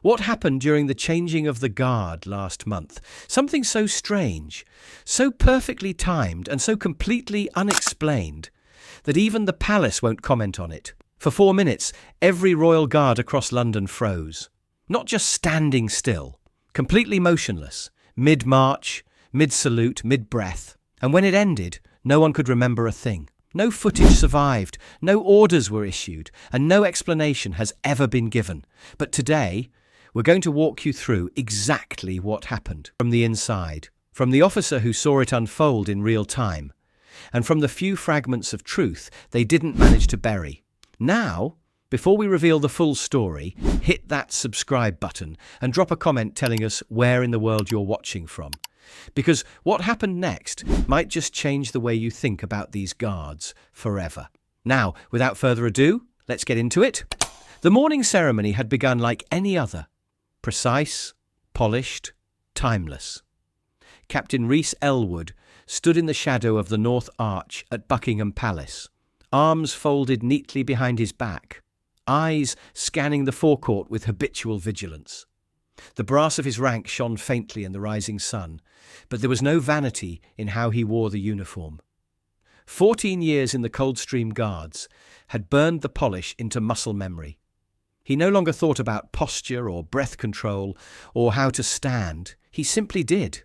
What happened during the changing of the guard last month? Something so strange, so perfectly timed and so completely unexplained that even the palace won't comment on it. For 4 minutes, every royal guard across London froze. Not just standing still, completely motionless, mid-march, mid-salute, mid-breath. And when it ended, no one could remember a thing. No footage survived, no orders were issued, and no explanation has ever been given. But today, we're going to walk you through exactly what happened from the inside, from the officer who saw it unfold in real time, and from the few fragments of truth they didn't manage to bury. Now, before we reveal the full story, hit that subscribe button and drop a comment telling us where in the world you're watching from. Because what happened next might just change the way you think about these guards forever. Now, without further ado, let's get into it. The morning ceremony had begun like any other. Precise, polished, timeless. Captain Rhys Elwood stood in the shadow of the North Arch at Buckingham Palace, arms folded neatly behind his back, eyes scanning the forecourt with habitual vigilance. The brass of his rank shone faintly in the rising sun, but there was no vanity in how he wore the uniform. 14 years in the Coldstream Guards had burned the polish into muscle memory. He no longer thought about posture or breath control or how to stand. He simply did.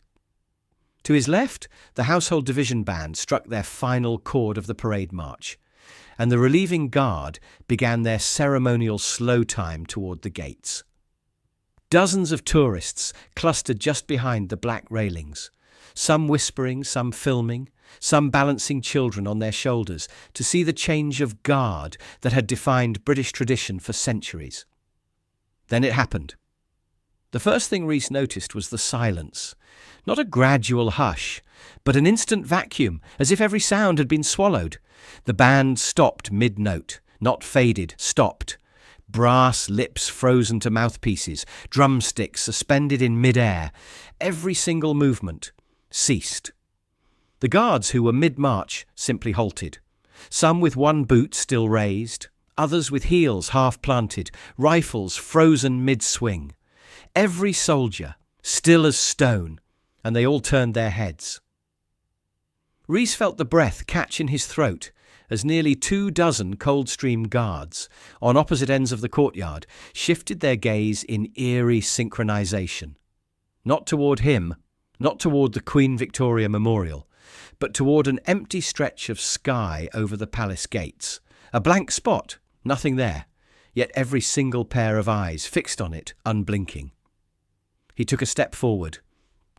To his left, the Household Division Band struck their final chord of the parade march, and the relieving guard began their ceremonial slow time toward the gates. Dozens of tourists clustered just behind the black railings, some whispering, some filming, some balancing children on their shoulders to see the change of guard that had defined British tradition for centuries. Then it happened. The first thing Rhys noticed was the silence. Not a gradual hush, but an instant vacuum, as if every sound had been swallowed. The band stopped mid-note, not faded, stopped. Brass lips frozen to mouthpieces, drumsticks suspended in mid-air. Every single movement ceased. The guards who were mid-march simply halted, some with one boot still raised, others with heels half-planted, rifles frozen mid-swing. Every soldier still as stone, and they all turned their heads. Rhys felt the breath catch in his throat as nearly 24 Coldstream Guards, on opposite ends of the courtyard, shifted their gaze in eerie synchronization. Not toward him, not toward the Queen Victoria Memorial, but toward an empty stretch of sky over the palace gates. A blank spot, nothing there, yet every single pair of eyes fixed on it, unblinking. He took a step forward.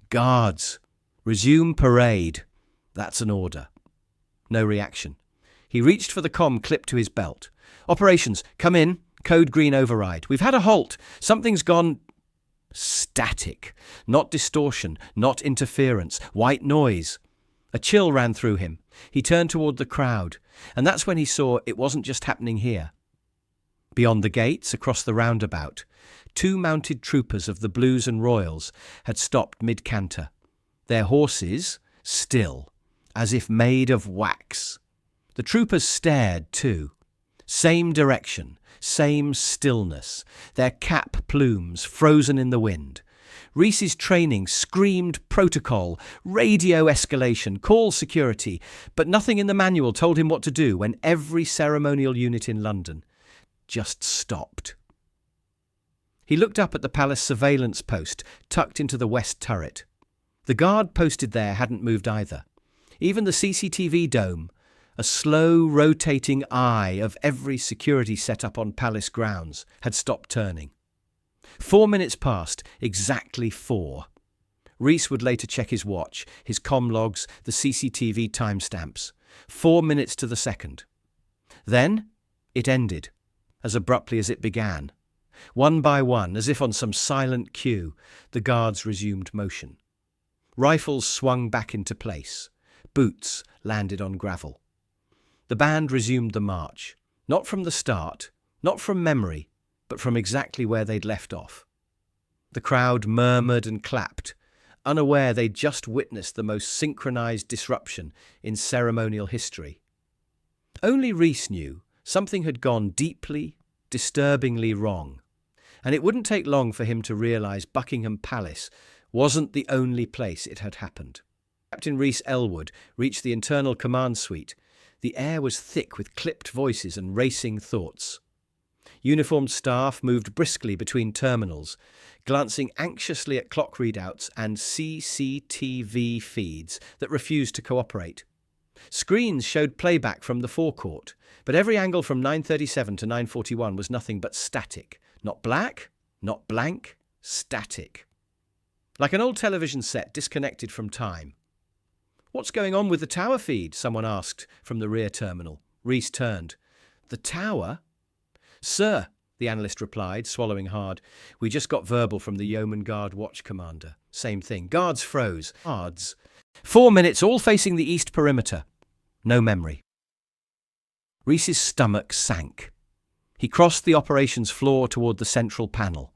Guards, resume parade. That's an order. No reaction. He reached for the comm clipped to his belt. Operations, come in. Code green override. We've had a halt. Something's gone static. Not distortion, not interference. White noise. A chill ran through him. He turned toward the crowd, and that's when he saw it wasn't just happening here. Beyond the gates, across the roundabout, 2 mounted troopers of the Blues and Royals had stopped mid-canter. Their horses still, as if made of wax. The troopers stared too. Same direction, same stillness, their cap plumes frozen in the wind. Rhys's training screamed protocol, radio escalation, call security, but nothing in the manual told him what to do when every ceremonial unit in London just stopped. He looked up at the palace surveillance post tucked into the west turret. The guard posted there hadn't moved either. Even the CCTV dome, a slow rotating eye of every security setup on palace grounds, had stopped turning. 4 minutes passed, exactly 4. Rhys would later check his watch, his comm logs, the CCTV timestamps. 4 minutes to the second. Then it ended, as abruptly as it began. One by one, as if on some silent cue, the guards resumed motion. Rifles swung back into place. Boots landed on gravel. The band resumed the march, not from the start, not from memory, but from exactly where they'd left off. The crowd murmured and clapped, unaware they'd just witnessed the most synchronized disruption in ceremonial history. Only Rhys knew something had gone deeply, disturbingly wrong. And it wouldn't take long for him to realise Buckingham Palace wasn't the only place it had happened. Captain Rhys Elwood reached the internal command suite. The air was thick with clipped voices and racing thoughts. Uniformed staff moved briskly between terminals, glancing anxiously at clock readouts and CCTV feeds that refused to cooperate. Screens showed playback from the forecourt, but every angle from 9:37 to 9:41 was nothing but static. Not black, not blank, static. Like an old television set disconnected from time. "What's going on with the tower feed?" someone asked from the rear terminal. Rhys turned. "The tower?" "Sir," the analyst replied, swallowing hard. "We just got verbal from the Yeoman Guard watch commander. Same thing. Guards froze. Guards. 4 minutes, all facing the east perimeter. No memory." Rhys's stomach sank. He crossed the operations floor toward the central panel.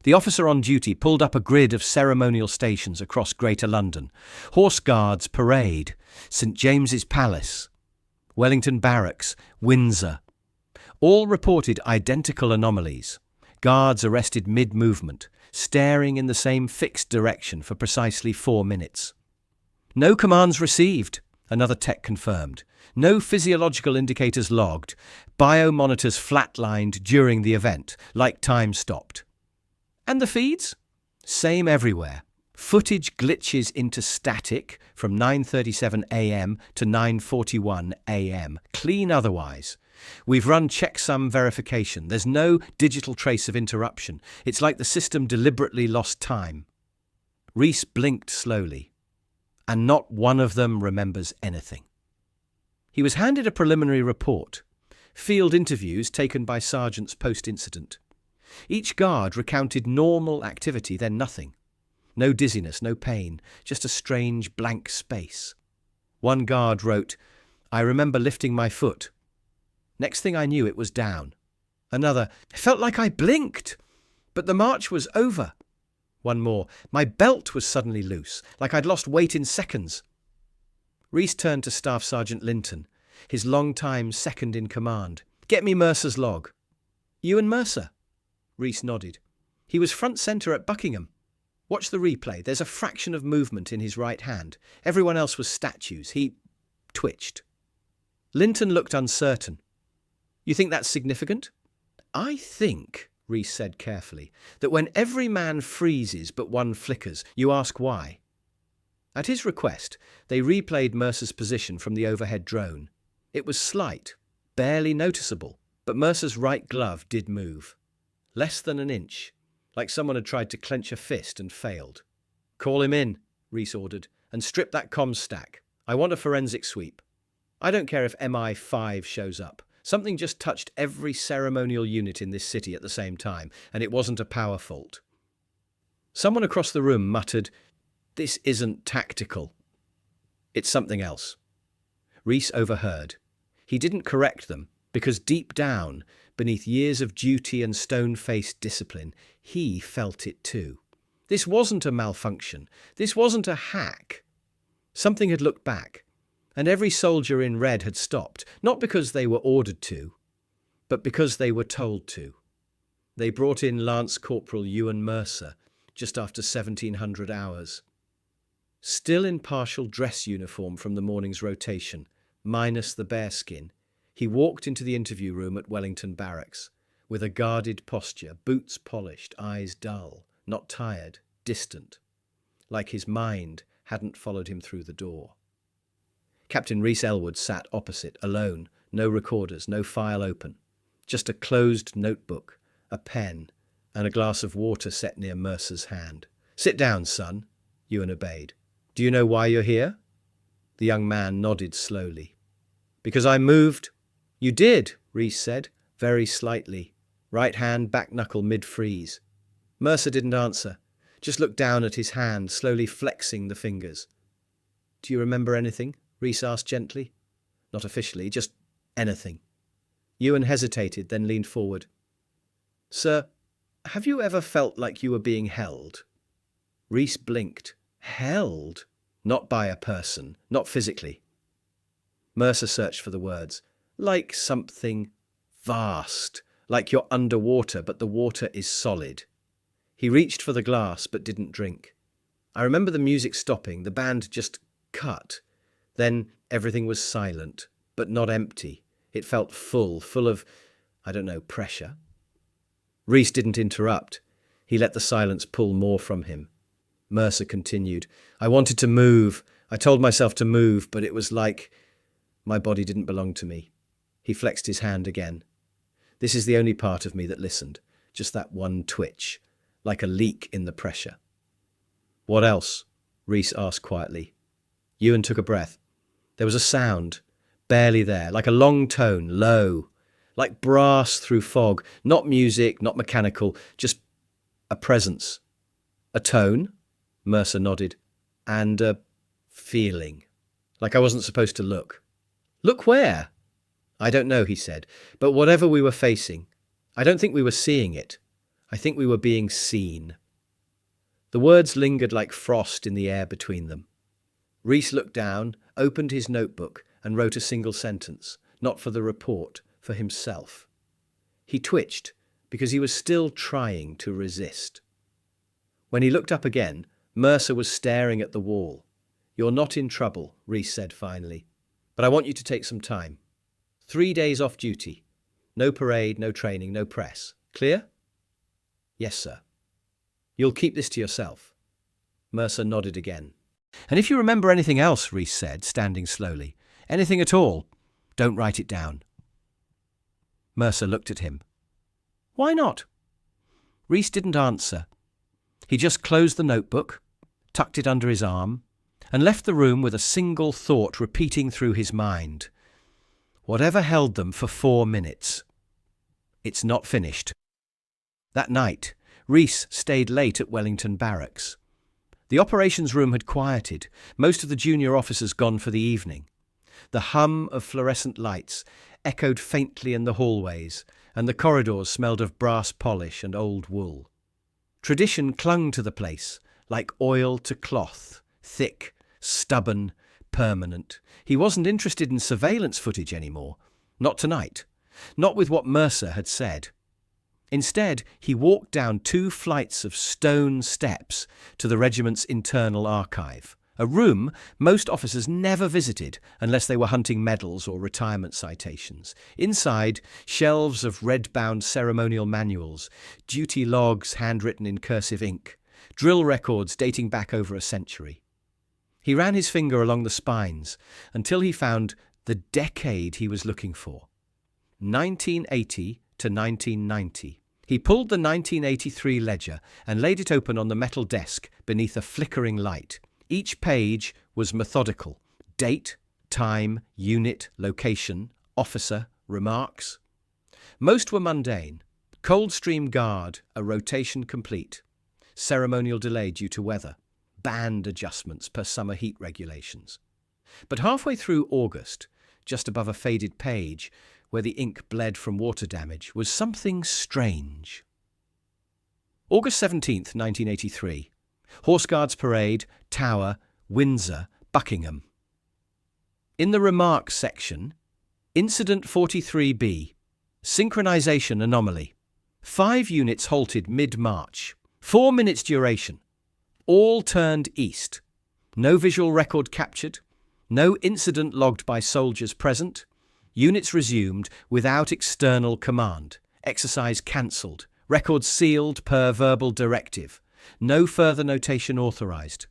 The officer on duty pulled up a grid of ceremonial stations across Greater London. Horse Guards Parade, St James's Palace, Wellington Barracks, Windsor. All reported identical anomalies. Guards arrested mid-movement, staring in the same fixed direction for precisely 4 minutes. "No commands received," another tech confirmed. "No physiological indicators logged. Biomonitors flatlined during the event, like time stopped." "And the feeds?" "Same everywhere. Footage glitches into static from 9:37 a.m. to 9:41 a.m. Clean otherwise. We've run checksum verification. There's no digital trace of interruption. It's like the system deliberately lost time." Rhys blinked slowly. "And not one of them remembers anything." He was handed a preliminary report. Field interviews taken by sergeants post-incident. Each guard recounted normal activity, then nothing. No dizziness, no pain, just a strange blank space. One guard wrote, "I remember lifting my foot. Next thing I knew, it was down." Another, "I felt like I blinked, but the march was over." One more, "My belt was suddenly loose, like I'd lost weight in seconds." Rhys turned to Staff Sergeant Linton, his long-time second in command. "Get me Mercer's log." "Ewan Mercer?" Rhys nodded. "He was front centre at Buckingham. Watch the replay. There's a fraction of movement in his right hand. Everyone else was statues. He twitched." Linton looked uncertain. "You think that's significant?" "I think," Rhys said carefully, "that when every man freezes but one flickers, you ask why." At his request, they replayed Mercer's position from the overhead drone. It was slight, barely noticeable, but Mercer's right glove did move. Less than an inch, like someone had tried to clench a fist and failed. "Call him in," Rhys ordered, "and strip that comms stack. I want a forensic sweep. I don't care if MI5 shows up. Something just touched every ceremonial unit in this city at the same time, and it wasn't a power fault." Someone across the room muttered, "This isn't tactical. It's something else." Rhys overheard. He didn't correct them, because deep down, beneath years of duty and stone-faced discipline, he felt it too. This wasn't a malfunction. This wasn't a hack. Something had looked back, and every soldier in red had stopped, not because they were ordered to, but because they were told to. They brought in Lance Corporal Ewan Mercer just after 1700 hours. Still in partial dress uniform from the morning's rotation, minus the bearskin, he walked into the interview room at Wellington Barracks, with a guarded posture, boots polished, eyes dull, not tired, distant, like his mind hadn't followed him through the door. Captain Rhys Elwood sat opposite, alone, no recorders, no file open, just a closed notebook, a pen, and a glass of water set near Mercer's hand. "Sit down, son," Ewan obeyed. "Do you know why you're here?" The young man nodded slowly. "Because I moved." "You did," Rhys said, very slightly, right hand back knuckle mid-freeze. Mercer didn't answer, just looked down at his hand, slowly flexing the fingers. "Do you remember anything?" Rhys asked gently. "Not officially, just anything." Ewan hesitated, then leaned forward. "Sir, have you ever felt like you were being held?" Rhys blinked. "Held? Not by a person, not physically." Mercer searched for the words. "Like something vast, like you're underwater, but the water is solid. He reached for the glass, but didn't drink. I remember the music stopping, the band just cut. Then everything was silent, but not empty. It felt full of, pressure. Reese didn't interrupt. He let the silence pull more from him. Mercer continued. I wanted to move. I told myself to move, but it was like my body didn't belong to me. He flexed his hand again. This is the only part of me that listened. Just that one twitch, like a leak in the pressure. What else? Reese asked quietly. Ewan took a breath. There was a sound, barely there, like a long tone, low, like brass through fog. Not music, not mechanical, just a presence. A tone? Mercer nodded. And a feeling. Like I wasn't supposed to look. Look where? I don't know, he said. But whatever we were facing, I don't think we were seeing it. I think we were being seen. The words lingered like frost in the air between them. Reese looked down, opened his notebook, and wrote a single sentence, not for the report, for himself. He twitched, because he was still trying to resist. When he looked up again, Mercer was staring at the wall. You're not in trouble, Reese said finally. But I want you to take some time. 3 days off duty. No parade, no training, no press. Clear? Yes, sir. You'll keep this to yourself. Mercer nodded again. And if you remember anything else, Reese said, standing slowly, anything at all, don't write it down. Mercer looked at him. Why not? Reese didn't answer. He just closed the notebook, tucked it under his arm, and left the room with a single thought repeating through his mind. Whatever held them for 4 minutes. It's not finished. That night, Reese stayed late at Wellington Barracks. The operations room had quieted, most of the junior officers gone for the evening. The hum of fluorescent lights echoed faintly in the hallways, and the corridors smelled of brass polish and old wool. Tradition clung to the place, like oil to cloth, thick, stubborn, permanent. He wasn't interested in surveillance footage anymore. Not tonight. Not with what Mercer had said. Instead, he walked down 2 flights of stone steps to the regiment's internal archive, a room most officers never visited unless they were hunting medals or retirement citations. Inside, shelves of red-bound ceremonial manuals, duty logs handwritten in cursive ink, drill records dating back over a century. He ran his finger along the spines until he found the decade he was looking for. 1980 to 1990. He pulled the 1983 ledger and laid it open on the metal desk beneath a flickering light. Each page was methodical. Date, time, unit, location, officer, remarks. Most were mundane. Coldstream Guard, a rotation complete. Ceremonial delay due to weather. Band adjustments per summer heat regulations. But halfway through August, just above a faded page, where the ink bled from water damage, was something strange. August 17th, 1983. Horse Guards Parade, Tower, Windsor, Buckingham. In the remarks section, Incident 43B, Synchronization Anomaly. 5 units halted mid-march. 4 minutes duration. All turned east. No visual record captured. No incident logged by soldiers present. Units resumed without external command. Exercise cancelled. Records sealed per verbal directive. No further notation authorized.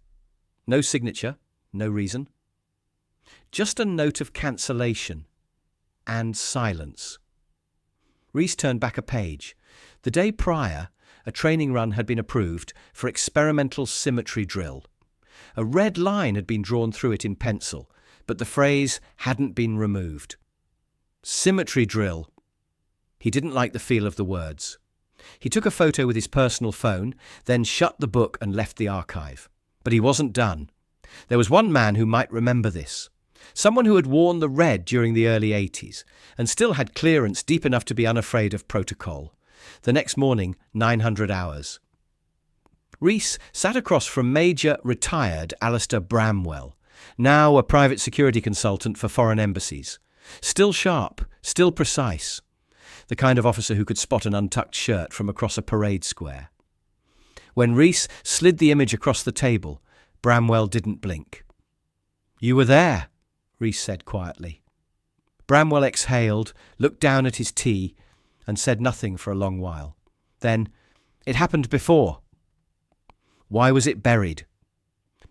No signature. No reason. Just a note of cancellation. And silence. Reese turned back a page. The day prior, a training run had been approved for experimental symmetry drill. A red line had been drawn through it in pencil, but the phrase hadn't been removed. Symmetry drill. He didn't like the feel of the words. He took a photo with his personal phone, then shut the book and left the archive. But he wasn't done. There was one man who might remember this. Someone who had worn the red during the early 80s and still had clearance deep enough to be unafraid of protocol. The next morning, 900 hours. Reese sat across from Major retired Alistair Bramwell, now a private security consultant for foreign embassies. Still sharp, still precise. the kind of officer who could spot an untucked shirt from across a parade square. When Rees slid the image across the table, Bramwell didn't blink. "You were there," Rees said quietly. Bramwell exhaled, looked down at his tea, and said nothing for a long while. Then, "It happened before." "Why was it buried?"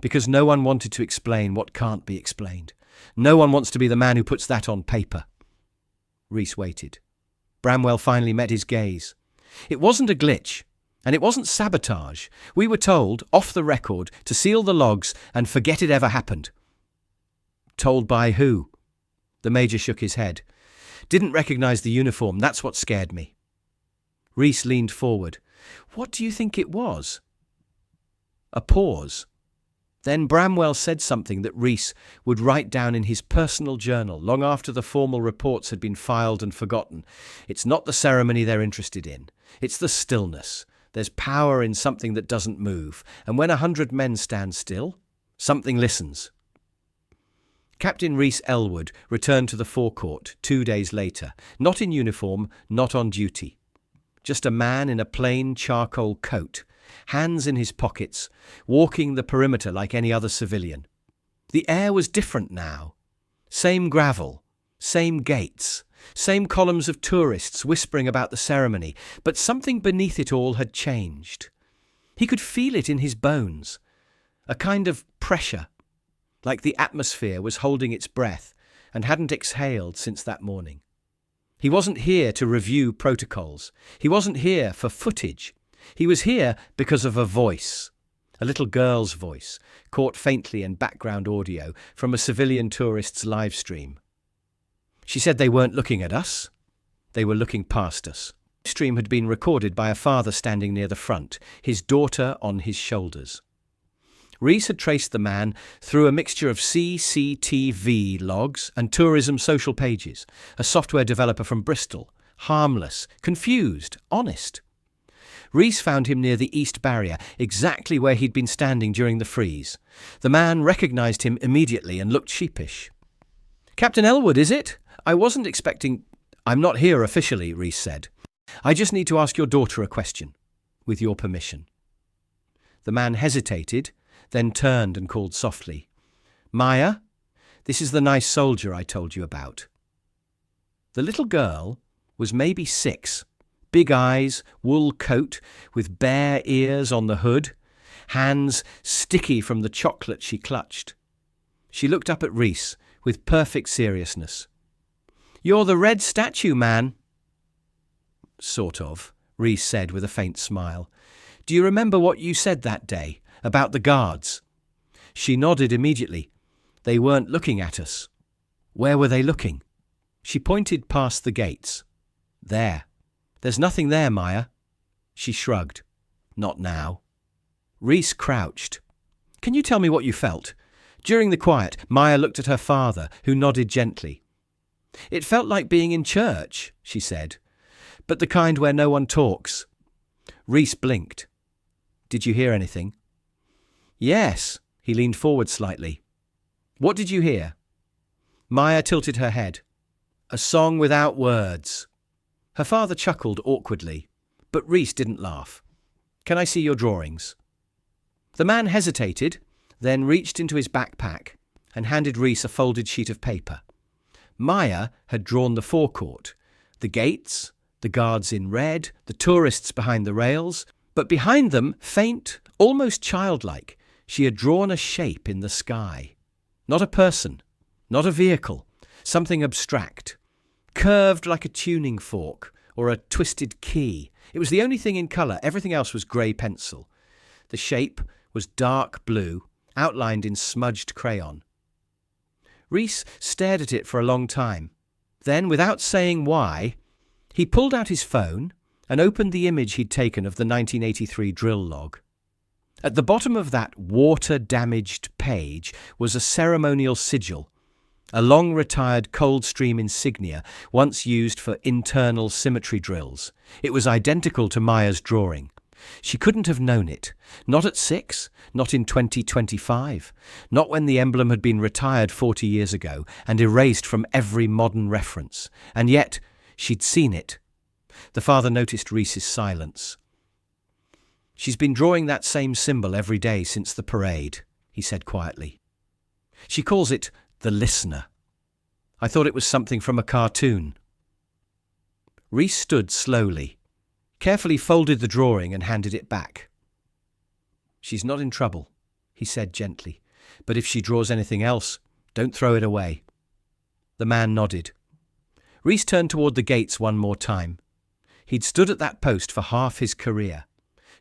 "Because no one wanted to explain what can't be explained. No one wants to be the man who puts that on paper." Rees waited. Bramwell finally met his gaze. "It wasn't a glitch, and it wasn't sabotage. We were told, off the record, to seal the logs and forget it ever happened." "Told by who?" The Major shook his head. "Didn't recognise the uniform, that's what scared me." Rees leaned forward. "What do you think it was?" A pause. Then Bramwell said something that Rees would write down in his personal journal long after the formal reports had been filed and forgotten. "It's not the ceremony they're interested in. It's the stillness. There's power in something that doesn't move. And when 100 men stand still, something listens." Captain Rees Elwood returned to the forecourt 2 days later, not in uniform, not on duty. Just a man in a plain charcoal coat, hands in his pockets, walking the perimeter like any other civilian. The air was different now. Same gravel, same gates, same columns of tourists whispering about the ceremony, but something beneath it all had changed. He could feel it in his bones, a kind of pressure, like the atmosphere was holding its breath and hadn't exhaled since that morning. He wasn't here to review protocols. He wasn't here for footage. He was here because of a voice, a little girl's voice, caught faintly in background audio from a civilian tourist's live stream. She said they weren't looking at us. They were looking past us. The stream had been recorded by a father standing near the front, his daughter on his shoulders. Rees had traced the man through a mixture of CCTV logs and tourism social pages, a software developer from Bristol, harmless, confused, honest. Rees found him near the East Barrier, exactly where he'd been standing during the freeze. The man recognised him immediately and looked sheepish. "Captain Elwood, is it? I wasn't expecting—" "I'm not here officially," Rees said. "I just need to ask your daughter a question, with your permission." The man hesitated, then turned and called softly, "Maya, this is the nice soldier I told you about." The little girl was maybe 6. Big eyes, wool coat, with bare ears on the hood, hands sticky from the chocolate she clutched. She looked up at Rees with perfect seriousness. "You're the red statue man." "Sort of," Rees said with a faint smile. "Do you remember what you said that day, about the guards?" She nodded immediately. "They weren't looking at us." "Where were they looking?" She pointed past the gates. "There. There's nothing there, Maya." She shrugged. "Not now." Rees crouched. "Can you tell me what you felt?" During the quiet, Maya looked at her father, who nodded gently. "It felt like being in church," she said, "but the kind where no one talks." Rees blinked. "Did you hear anything?" "Yes." He leaned forward slightly. "What did you hear?" Maya tilted her head. "A song without words." Her father chuckled awkwardly, but Rees didn't laugh. "Can I see your drawings?" The man hesitated, then reached into his backpack and handed Rees a folded sheet of paper. Maya had drawn the forecourt, the gates, the guards in red, the tourists behind the rails, but behind them, faint, almost childlike, she had drawn a shape in the sky. Not a person, not a vehicle, something abstract. Curved like a tuning fork or a twisted key. It was the only thing in colour, everything else was grey pencil. The shape was dark blue, outlined in smudged crayon. Rees stared at it for a long time. Then, without saying why, he pulled out his phone and opened the image he'd taken of the 1983 drill log. At the bottom of that water-damaged page was a ceremonial sigil, a long-retired Coldstream insignia once used for internal symmetry drills. It was identical to Maya's drawing. She couldn't have known it. Not at 6, not in 2025, not when the emblem had been retired 40 years ago and erased from every modern reference. And yet, she'd seen it. The father noticed Reese's silence. "She's been drawing that same symbol every day since the parade," he said quietly. "She calls it the listener. I thought it was something from a cartoon." Reese stood slowly, carefully folded the drawing and handed it back. "She's not in trouble," he said gently, "but if she draws anything else, don't throw it away." The man nodded. Reese turned toward the gates one more time. He'd stood at that post for half his career,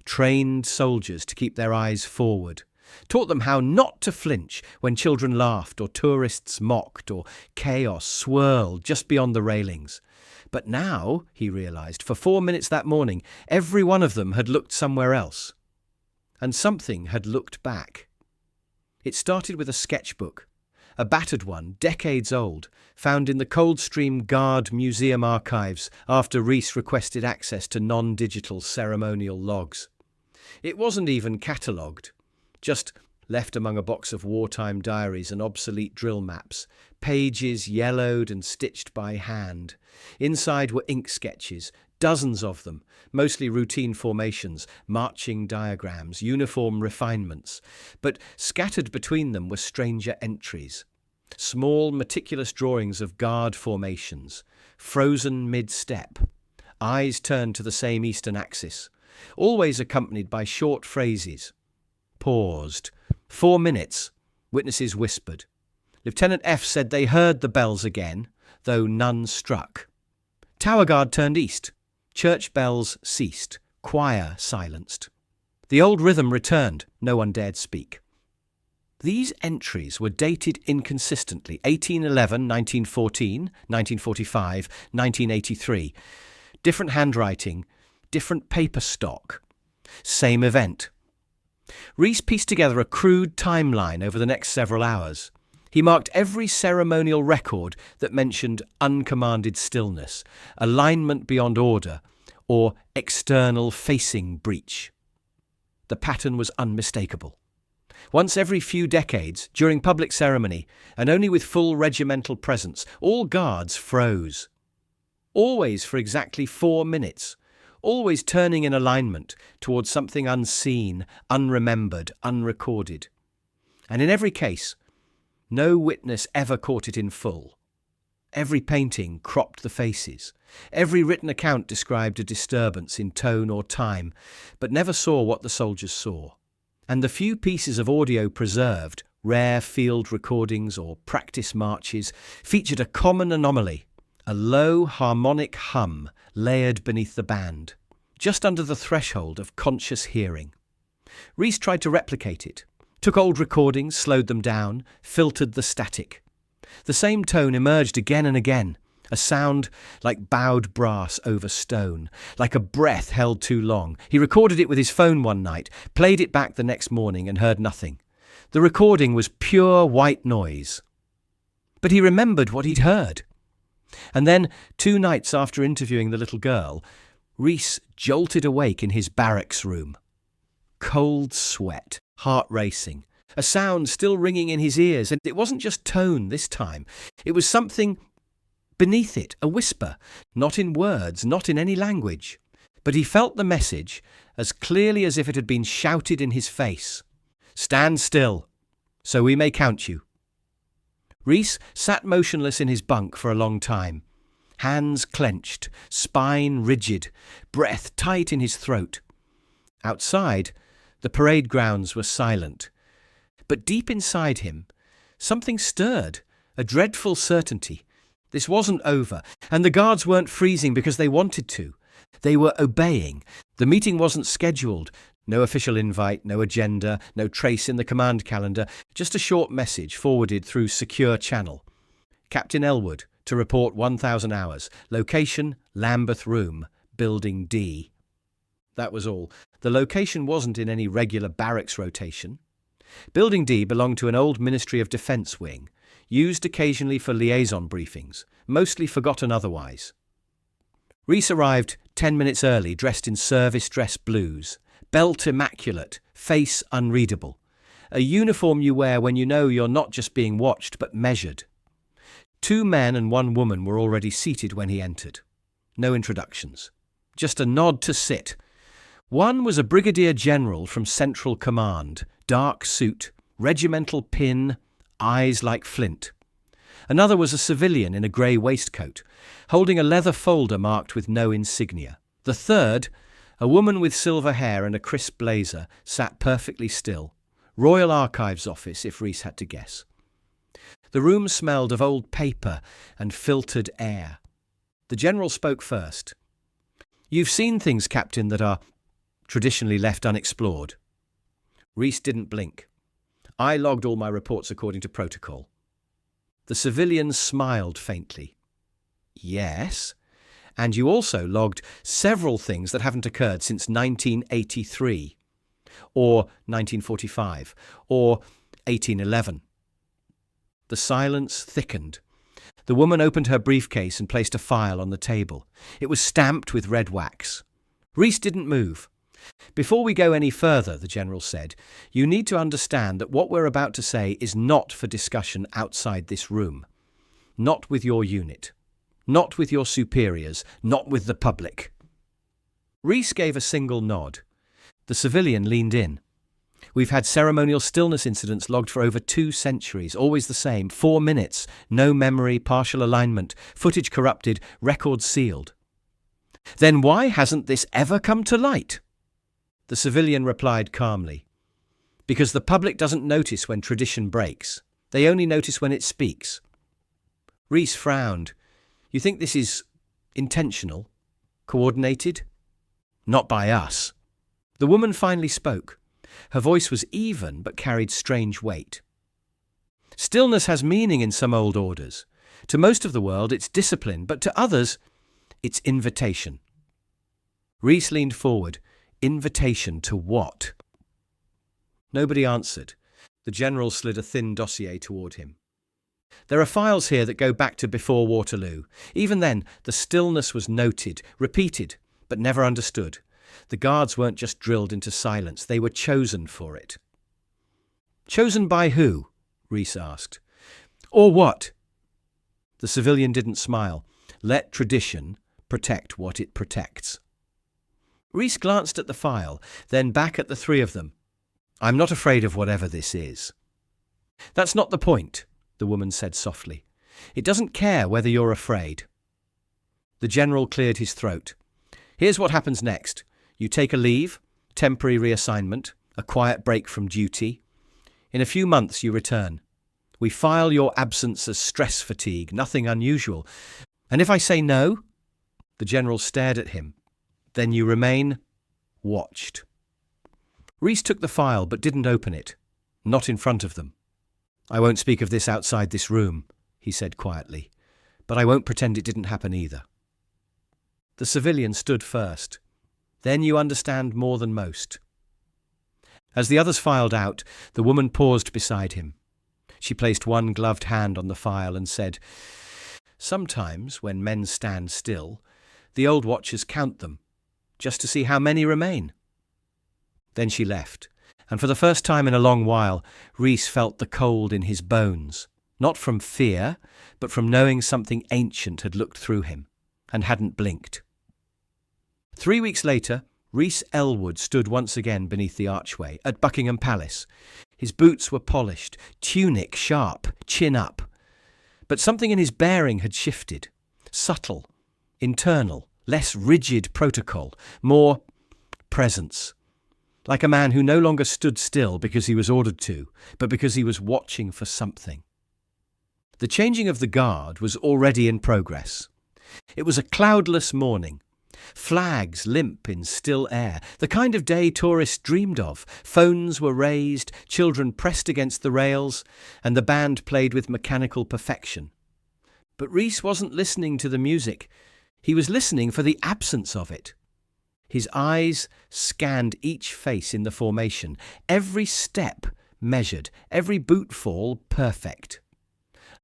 trained soldiers to keep their eyes forward, taught them how not to flinch when children laughed or tourists mocked or chaos swirled just beyond the railings. But now, he realized, for 4 minutes that morning, every one of them had looked somewhere else. And something had looked back. It started with a sketchbook, a battered one, decades old, found in the Coldstream Guard Museum archives after Reese requested access to non-digital ceremonial logs. It wasn't even catalogued, just left among a box of wartime diaries and obsolete drill maps, pages yellowed and stitched by hand. Inside were ink sketches, dozens of them, mostly routine formations, marching diagrams, uniform refinements. But scattered between them were stranger entries. Small, meticulous drawings of guard formations, frozen mid-step, eyes turned to the same eastern axis, always accompanied by short phrases. Paused. 4 minutes, witnesses whispered. Lieutenant F said they heard the bells again, though none struck. Tower guard turned east. Church bells ceased. Choir silenced. The old rhythm returned. No one dared speak. These entries were dated inconsistently: 1811, 1914, 1945, 1983. Different handwriting, different paper stock. Same event. Reese pieced together a crude timeline over the next several hours. He marked every ceremonial record that mentioned uncommanded stillness, alignment beyond order, or external facing breach. The pattern was unmistakable. Once every few decades, during public ceremony, and only with full regimental presence, all guards froze. Always for exactly 4 minutes, always turning in alignment towards something unseen, unremembered, unrecorded. And in every case, no witness ever caught it in full. Every painting cropped the faces. Every written account described a disturbance in tone or time, but never saw what the soldiers saw. And the few pieces of audio preserved, rare field recordings or practice marches, featured a common anomaly, a low harmonic hum layered beneath the band, just under the threshold of conscious hearing. Reese tried to replicate it, took old recordings, slowed them down, filtered the static. The same tone emerged again and again, a sound like bowed brass over stone, like a breath held too long. He recorded it with his phone one night, played it back the next morning and heard nothing. The recording was pure white noise. But he remembered what he'd heard. And then, 2 nights after interviewing the little girl, Reese jolted awake in his barracks room. Cold sweat, heart racing, a sound still ringing in his ears, and it wasn't just tone this time. It was something beneath it, a whisper, not in words, not in any language. But he felt the message as clearly as if it had been shouted in his face. "Stand still, so we may count you." Reese sat motionless in his bunk for a long time, hands clenched, spine rigid, breath tight in his throat. Outside, the parade grounds were silent. But deep inside him, something stirred, a dreadful certainty. This wasn't over, and the guards weren't freezing because they wanted to. They were obeying. The meeting wasn't scheduled. No official invite, no agenda, no trace in the command calendar, just a short message forwarded through secure channel. Captain Elwood, to report 1,000 hours. Location, Lambeth Room, Building D. That was all. The location wasn't in any regular barracks rotation. Building D belonged to an old Ministry of Defence wing, used occasionally for liaison briefings, mostly forgotten otherwise. Reese arrived 10 minutes early, dressed in service dress blues, belt immaculate, face unreadable. A uniform you wear when you know you're not just being watched but measured. 2 men and 1 woman were already seated when he entered. No introductions. just a nod to sit. One was a brigadier general from Central Command, dark suit, regimental pin, eyes like flint. Another was a civilian in a grey waistcoat, holding a leather folder marked with no insignia. The third, a woman with silver hair and a crisp blazer, sat perfectly still. Royal Archives Office, if Rees had to guess. The room smelled of old paper and filtered air. The general spoke first. "You've seen things, Captain, that are traditionally left unexplored." Rees didn't blink. "I logged all my reports according to protocol." The civilian smiled faintly. "Yes, and you also logged several things that haven't occurred since 1983, or 1945, or 1811. The silence thickened. The woman opened her briefcase and placed a file on the table. It was stamped with red wax. Rees didn't move. "Before we go any further," the general said, "you need to understand that what we're about to say is not for discussion outside this room. Not with your unit. Not with your superiors. Not with the public." Rees gave a single nod. The civilian leaned in. "We've had ceremonial stillness incidents logged for over 2 centuries, always the same, 4 minutes, no memory, partial alignment, footage corrupted, records sealed." "Then why hasn't this ever come to light?" The civilian replied calmly. "Because the public doesn't notice when tradition breaks. They only notice when it speaks." Rees frowned. "You think this is intentional? Coordinated?" "Not by us." The woman finally spoke. Her voice was even but carried strange weight. "Stillness has meaning in some old orders. To most of the world it's discipline, but to others it's invitation." Rees leaned forward. Invitation to what? Nobody answered. The general slid a thin dossier toward him. "There are files here that go back to before Waterloo. Even then, the stillness was noted, repeated, but never understood. The guards weren't just drilled into silence, they were chosen for it." "Chosen by who?" Rees asked. "Or what?" The civilian didn't smile. "Let tradition protect what it protects." Rees glanced at the file, then back at the three of them. "I'm not afraid of whatever this is." "That's not the point," the woman said softly. "It doesn't care whether you're afraid." The general cleared his throat. "Here's what happens next. You take a leave, temporary reassignment, a quiet break from duty. In a few months you return. We file your absence as stress fatigue, nothing unusual. And if I say no?" The general stared at him. "Then you remain watched." Rees took the file but didn't open it. Not in front of them. "I won't speak of this outside this room," he said quietly. "But I won't pretend it didn't happen either." The civilian stood first. "Then you understand more than most." As the others filed out, the woman paused beside him. She placed one gloved hand on the file and said, "Sometimes, when men stand still, the old watchers count them, just to see how many remain." Then she left, and for the first time in a long while, Rees felt the cold in his bones, not from fear, but from knowing something ancient had looked through him, and hadn't blinked. 3 weeks later, Rees Elwood stood once again beneath the archway at Buckingham Palace. His boots were polished, tunic sharp, chin up. But something in his bearing had shifted. Subtle, internal, less rigid protocol, more presence. Like a man who no longer stood still because he was ordered to, but because he was watching for something. The changing of the guard was already in progress. It was a cloudless morning. Flags limp in still air, the kind of day tourists dreamed of. Phones were raised, children pressed against the rails, and the band played with mechanical perfection. But Rees wasn't listening to the music. He was listening for the absence of it. His eyes scanned each face in the formation, every step measured, every boot fall perfect.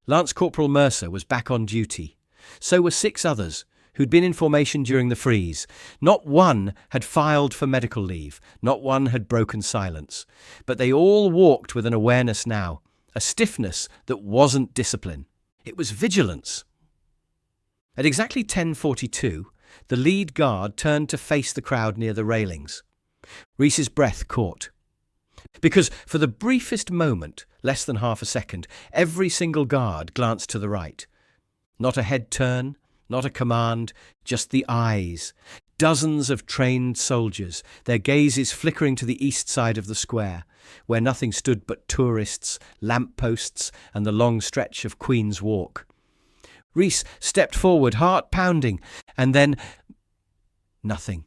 Lance Corporal Mercer was back on duty. So were 6 others who'd been in formation during the freeze. Not one had filed for medical leave, not one had broken silence. But they all walked with an awareness now, a stiffness that wasn't discipline. It was vigilance. At exactly 10:42, The lead guard turned to face the crowd near the railings. Reese's breath caught. Because for the briefest moment, less than half a second, every single guard glanced to the right. Not a head turn, not a command, just the eyes. Dozens of trained soldiers, their gazes flickering to the east side of the square, where nothing stood but tourists, lamp-posts, and the long stretch of Queen's Walk. Reese stepped forward, heart pounding, and then nothing.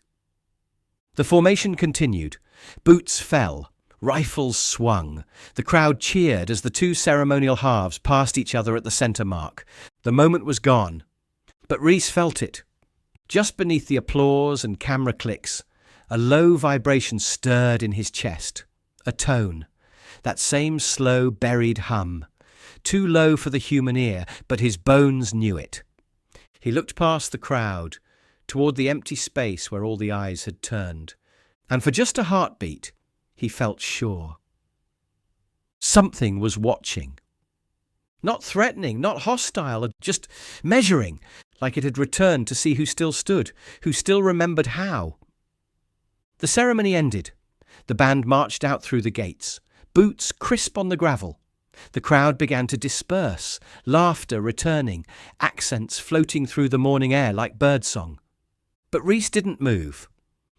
The formation continued. Boots fell. Rifles swung. The crowd cheered as the two ceremonial halves passed each other at the centre mark. The moment was gone. But Reese felt it. Just beneath the applause and camera clicks, a low vibration stirred in his chest. A tone. That same slow, buried hum. Too low for the human ear, but his bones knew it. He looked past the crowd, toward the empty space where all the eyes had turned. And for just a heartbeat, he felt sure. Something was watching. Not threatening, not hostile, just measuring, like it had returned to see who still stood, who still remembered how. The ceremony ended. The band marched out through the gates, boots crisp on the gravel. The crowd began to disperse, laughter returning, accents floating through the morning air like birdsong. But Reese didn't move.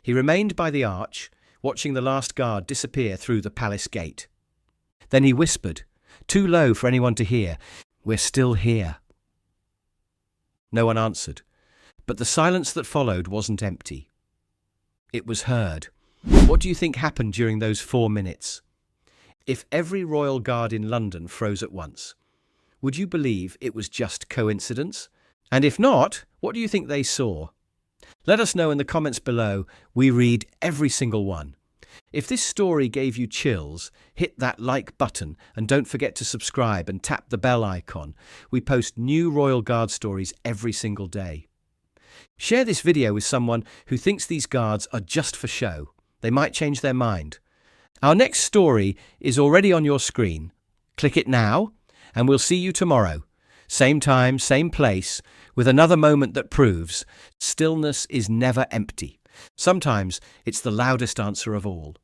He remained by the arch, watching the last guard disappear through the palace gate. Then he whispered, too low for anyone to hear, "We're still here." No one answered, but the silence that followed wasn't empty. It was heard. What do you think happened during those 4 minutes? If every royal guard in London froze at once, would you believe it was just coincidence? And if not, what do you think they saw? Let us know in the comments below. We read every single one. If this story gave you chills, hit that like button and don't forget to subscribe and tap the bell icon. We post new Royal Guard stories every single day. Share this video with someone who thinks these guards are just for show. They might change their mind. Our next story is already on your screen. Click it now, and we'll see you tomorrow. Same time, same place, with another moment that proves stillness is never empty. Sometimes it's the loudest answer of all.